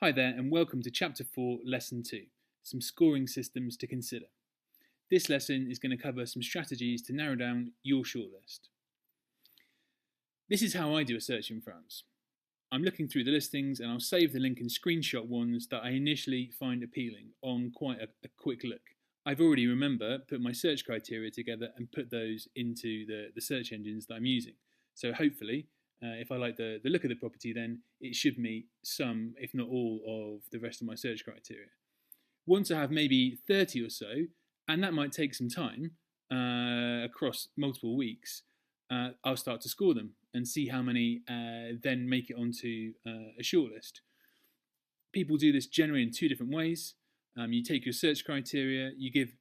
Hi there, and welcome to Chapter 4, Lesson 2, some scoring systems to consider. This lesson is going to cover some strategies to narrow down your shortlist. This is how I do a search in France. I'm looking through the listings and I'll save the link and screenshot ones that I initially find appealing on quite a quick look. I've already, put my search criteria together and put those into the search engines that I'm using. So hopefully, if I like the look of the property, then it should meet some, if not all, of the rest of my search criteria. Once I have maybe 30 or so, and that might take some time across multiple weeks, I'll start to score them and see how many then make it onto a shortlist. People do this generally in two different ways. You take your search criteria, you give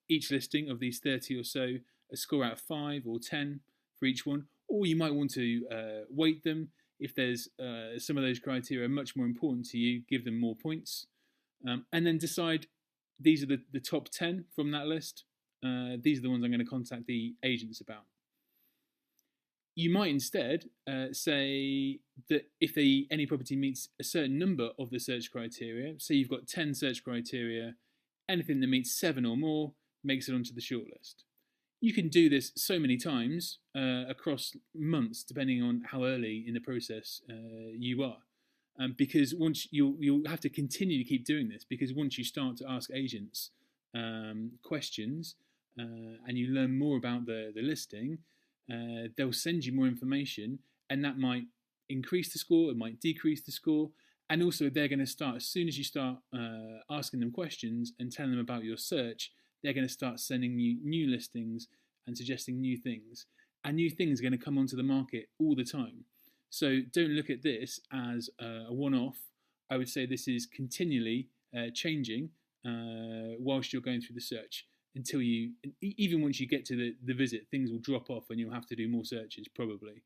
each listing of these 30 or so a score out of 5 or 10 for each one, or you might want to weight them. If there's some of those criteria are much more important to you, give them more points, and then decide these are the top 10 from that list. These are the ones I'm going to contact the agents about. You might instead say that if any property meets a certain number of the search criteria, say you've got 10 search criteria, anything that meets 7 or more makes it onto the shortlist. You can do this so many times across months, depending on how early in the process you are. Because once you'll have to continue to keep doing this, because once you start to ask agents questions and you learn more about the listing, they'll send you more information, and that might increase the score, it might decrease the score, and also they're going to start, as soon as you start asking them questions and telling them about your search, they're going to start sending you new listings and suggesting new things, and new things are going to come onto the market all the time. So don't look at this as a one-off. I would say this is continually changing whilst you're going through the search, until even once you get to the visit, things will drop off and you'll have to do more searches probably.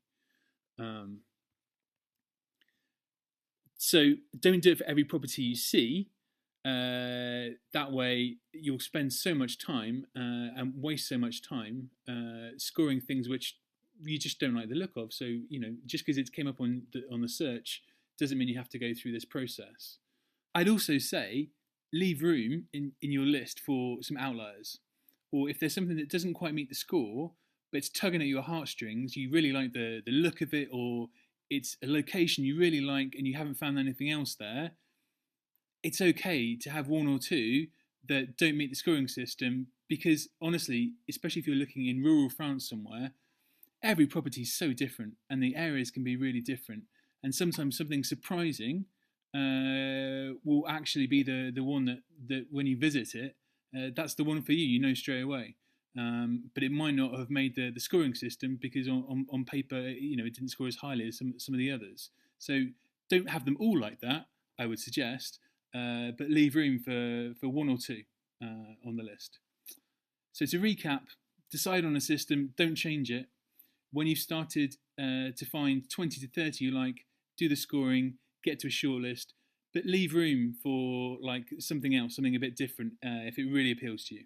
So don't do it for every property you see. That way you'll spend so much time and waste so much time scoring things which you just don't like the look of. So, just because it came up on the search doesn't mean you have to go through this process. I'd also say leave room in your list for some outliers. Or if there's something that doesn't quite meet the score, but it's tugging at your heartstrings, you really like the look of it, or it's a location you really like and you haven't found anything else there, it's okay to have one or two that don't meet the scoring system, because honestly, especially if you're looking in rural France somewhere, every property is so different and the areas can be really different. And sometimes something surprising will actually be the one that when you visit it, that's the one for you, straight away. But it might not have made the scoring system because on paper, it didn't score as highly as some of the others. So don't have them all like that, I would suggest, but leave room for one or two on the list. So to recap, decide on a system, don't change it. When you've started to find 20 to 30 you like, do the scoring, get to a shortlist, but leave room for something else, something a bit different if it really appeals to you.